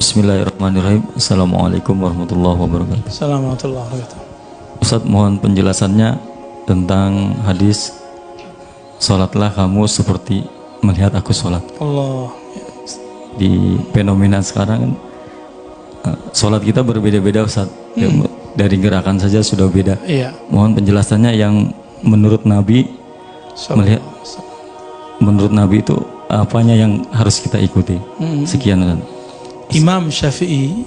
Bismillahirrahmanirrahim. Assalamualaikum warahmatullahi wabarakatuh. Assalamualaikum warahmatullahi wabarakatuh. Ustaz, mohon penjelasannya tentang hadis "Salatlah kamu seperti melihat aku salat". Allah. Di fenomena sekarang salat kita berbeda-beda, Ustaz. Dari gerakan saja sudah beda. Iya. Mohon penjelasannya yang menurut Nabi, melihat menurut Nabi itu apanya yang harus kita ikuti. Sekian, Ustaz. Imam Syafi'i,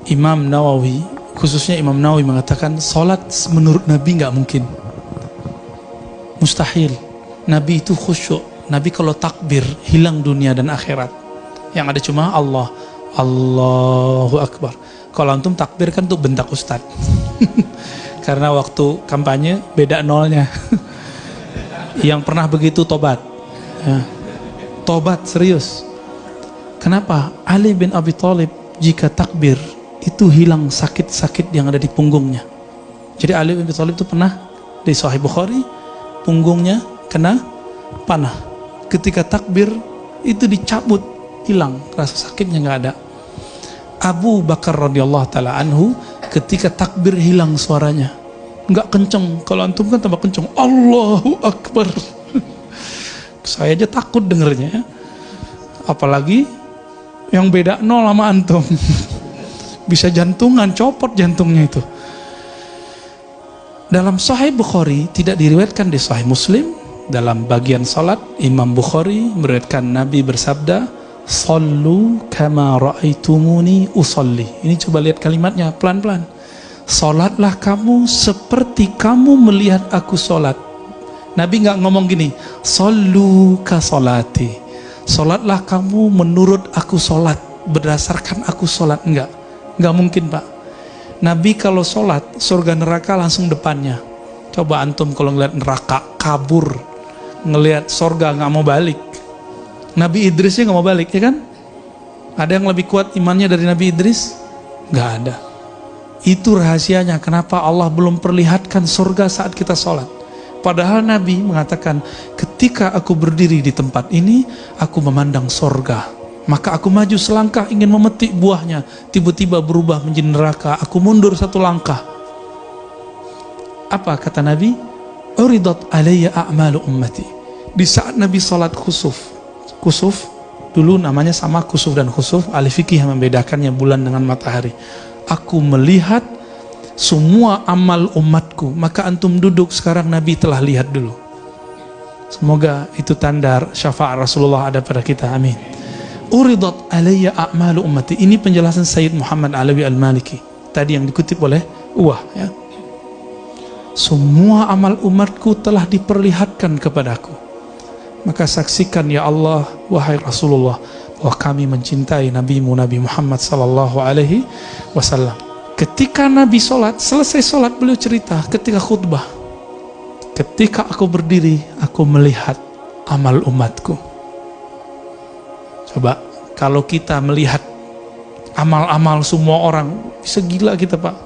Imam Nawawi, khususnya Imam Nawawi mengatakan salat menurut Nabi nggak mungkin, mustahil. Nabi itu khusyuk. Nabi kalau takbir hilang dunia dan akhirat, yang ada cuma Allah, Allahu Akbar. Kalau antum takbir kan tuh bentak ustad. Karena waktu kampanye beda nolnya. Yang pernah begitu tobat ya. Tobat serius. Kenapa? Ali bin Abi Thalib jika takbir itu hilang sakit-sakit yang ada di punggungnya. Jadi Ali bin Abi Thalib itu pernah di Sahih Bukhari punggungnya kena panah. Ketika takbir itu dicabut, hilang, rasa sakitnya nggak ada. Abu Bakar radhiyallahu taala anhu ketika takbir hilang suaranya, nggak kenceng. Kalau antum kan tambah kenceng, Allahu Akbar. Saya aja takut dengernya, apalagi yang beda nol sama antum. Bisa jantungan, copot jantungnya itu. Dalam Sahih Bukhari, tidak diriwayatkan di Sahih Muslim. Dalam bagian salat, Imam Bukhari meriwayatkan Nabi bersabda, "Sallu kama ra'aitumuni usalli." Ini coba lihat kalimatnya pelan-pelan. Salatlah kamu seperti kamu melihat aku salat. Nabi nggak ngomong gini, "Sallu ka salati." Salatlah kamu menurut aku salat, berdasarkan aku salat. Enggak mungkin, Pak. Nabi kalau salat, surga neraka langsung depannya. Coba antum kalau ngeliat neraka kabur, ngelihat surga nggak mau balik. Nabi Idrisnya nggak mau balik, ya kan? Ada yang lebih kuat imannya dari Nabi Idris? Nggak ada. Itu rahasianya kenapa Allah belum perlihatkan surga saat kita sholat. Padahal Nabi mengatakan, ketika aku berdiri di tempat ini, aku memandang surga. Maka aku maju selangkah ingin memetik buahnya, tiba-tiba berubah menjadi neraka. Aku mundur satu langkah. Apa kata Nabi? Uridat alayya a'malu ummati. Di saat Nabi sholat Kusuf, dulu namanya sama kusuf dan khusuf, ahli fikih yang membedakannya bulan dengan matahari. Aku melihat semua amal umatku. Maka antum duduk sekarang, Nabi telah lihat dulu. Semoga itu tanda syafaat Rasulullah ada pada kita, amin. Uridat alayya a'malu ummati. Ini penjelasan Sayyid Muhammad Alawi Al-Maliki tadi yang dikutip oleh Uwah ya. Semua amal umatku telah diperlihatkan kepadaku. Maka saksikan ya Allah, wahai Rasulullah, bahwa kami mencintai Nabimu Nabi Muhammad sallallahu alaihi wasallam. Ketika Nabi sholat, selesai sholat beliau cerita ketika khutbah, ketika aku berdiri, aku melihat amal umatku. Coba kalau kita melihat amal-amal semua orang, bisa gila kita, Pak.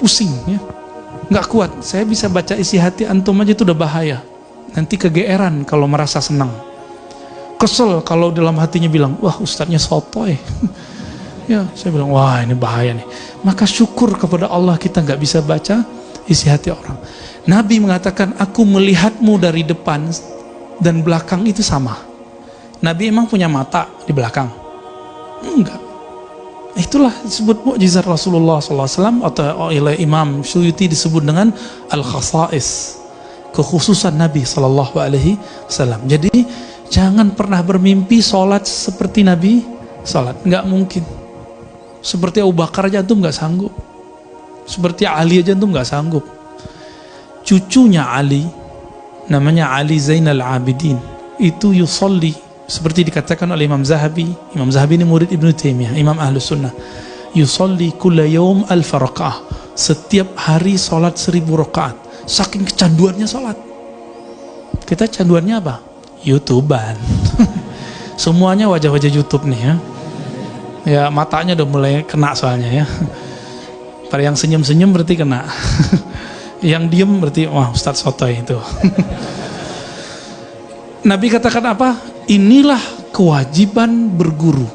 Pusing ya, nggak kuat. Saya bisa baca isi hati antum aja itu udah bahaya. Nanti kegeeran kalau merasa senang, kesel kalau dalam hatinya bilang, wah ustadznya sotoy. Ya, saya bilang, wah ini bahaya nih. Maka syukur kepada Allah kita nggak bisa baca isi hati orang. Nabi mengatakan, aku melihatmu dari depan dan belakang itu sama. Nabi emang punya mata di belakang? Enggak. Itulah disebut mukjizat Rasulullah SAW, atau oleh Imam Suyuti disebut dengan al-khasais, kekhususan Nabi SAW. Jadi jangan pernah bermimpi sholat seperti Nabi sholat, nggak mungkin. Seperti Abu Bakar aja antum nggak sanggup, seperti Ali aja antum nggak sanggup. Cucunya Ali, namanya Ali Zainal Abidin, itu yusolli, seperti dikatakan oleh Imam Zahabi. Imam Zahabi ini murid Ibnu Taimiyah, Imam Ahlus Sunnah. Yusolli kulla yawm alfa rakaah, setiap hari sholat 1000 rakaat. Saking kecanduannya sholat. Kita canduannya apa? YouTubean. Semuanya wajah-wajah YouTube nih ya. Ya matanya udah mulai kena soalnya ya. Pada yang senyum-senyum berarti kena. Yang diem berarti wah Ustadz sotoy itu. Nabi katakan apa? Inilah kewajiban berguru.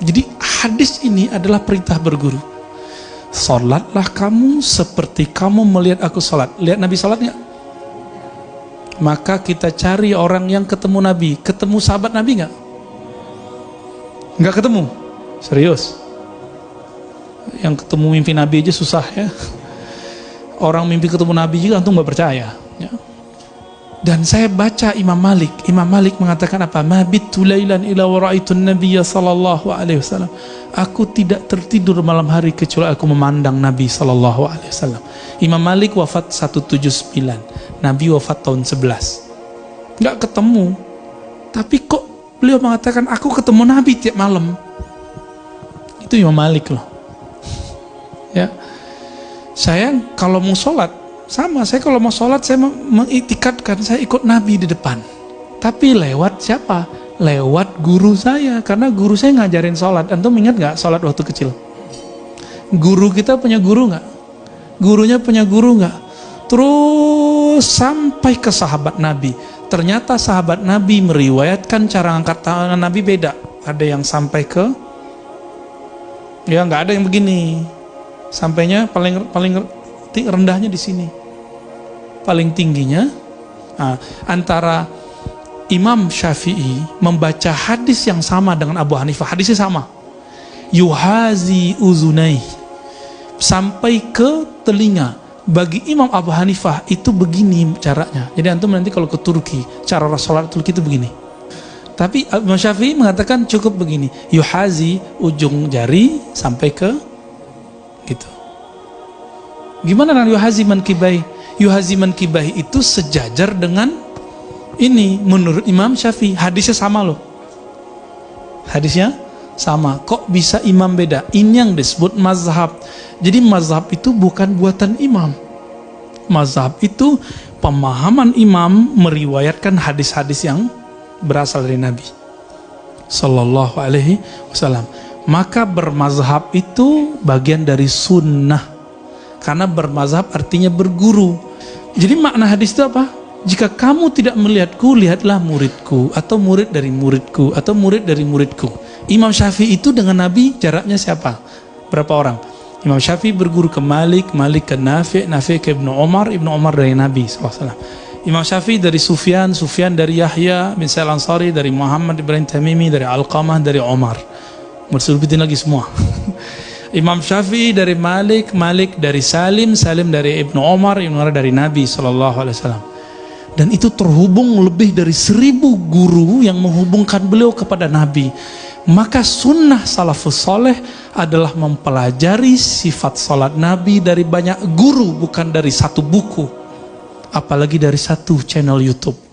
Jadi hadis ini adalah perintah berguru. Salatlah kamu seperti kamu melihat aku salat. Lihat Nabi salat nggak? Maka kita cari orang yang ketemu Nabi. Ketemu sahabat Nabi nggak? Nggak ketemu. Serius. Yang ketemu mimpi Nabi aja susah ya. Orang mimpi ketemu Nabi juga antum nggak percaya. Ya. Dan saya baca Imam Malik. Imam Malik mengatakan apa? Ma bittu lailan ila wa ra'aitun nabiyya sallallahu alaihi wasallam. Aku tidak tertidur malam hari kecuali aku memandang Nabi sallallahu alaihi wasallam. Imam Malik wafat 179. Nabi wafat tahun 11. Enggak ketemu. Tapi kok beliau mengatakan aku ketemu Nabi tiap malam. Itu Imam Malik loh. Ya. Saya kalau mau sholat sama, saya kalau mau sholat saya mengitikadkan saya ikut Nabi di depan. Tapi lewat siapa? Lewat guru saya, karena guru saya ngajarin sholat. Antum ingat nggak sholat waktu kecil? Guru kita punya guru nggak? Gurunya punya guru nggak? Terus sampai ke sahabat Nabi. Ternyata sahabat Nabi meriwayatkan cara angkat tangan Nabi beda. Ada yang sampai ke, ya nggak ada yang begini. Sampainya paling rendahnya di sini, paling tingginya. Nah, antara Imam Syafi'i membaca hadis yang sama dengan Abu Hanifah, hadisnya sama, yuhazi uzunai, sampai ke telinga. Bagi Imam Abu Hanifah itu begini caranya. Jadi antum nanti kalau ke Turki, cara sholat Turki itu begini. Tapi Imam Syafi'i mengatakan cukup begini, yuhazi ujung jari sampai ke gitu. Gimana dengan yuhazi mankibai? Yuhazi mankibai itu sejajar dengan ini menurut Imam Syafi'i. Hadisnya sama loh. Hadisnya sama. Kok bisa imam beda? Ini yang disebut mazhab. Jadi mazhab itu bukan buatan imam. Mazhab itu pemahaman imam meriwayatkan hadis-hadis yang berasal dari Nabi Sallallahu Alaihi Wasallam. Maka bermazhab itu bagian dari sunnah. Karena bermazhab artinya berguru. Jadi makna hadis itu apa? Jika kamu tidak melihatku, lihatlah muridku, atau murid dari muridku, atau murid dari muridku. Imam Syafi'i itu dengan Nabi jaraknya siapa? Berapa orang? Imam Syafi'i berguru ke Malik, Malik ke Nafi', Nafi' ke Ibnu Umar, Ibnu Umar dari Nabi SAW. Imam Syafi'i dari Sufyan, Sufyan dari Yahya bin Sa'id Al-Ansari, dari Muhammad Ibrahim Tamimi, dari Alqamah, dari Umar. Mersebutin lagi semua. Imam Syafi'i dari Malik, Malik dari Salim, Salim dari Ibnu Umar, Ibnu Umar dari Nabi SAW. Dan itu terhubung lebih dari 1000 guru yang menghubungkan beliau kepada Nabi. Maka sunnah salafus soleh adalah mempelajari sifat salat Nabi dari banyak guru, bukan dari satu buku, apalagi dari satu channel YouTube.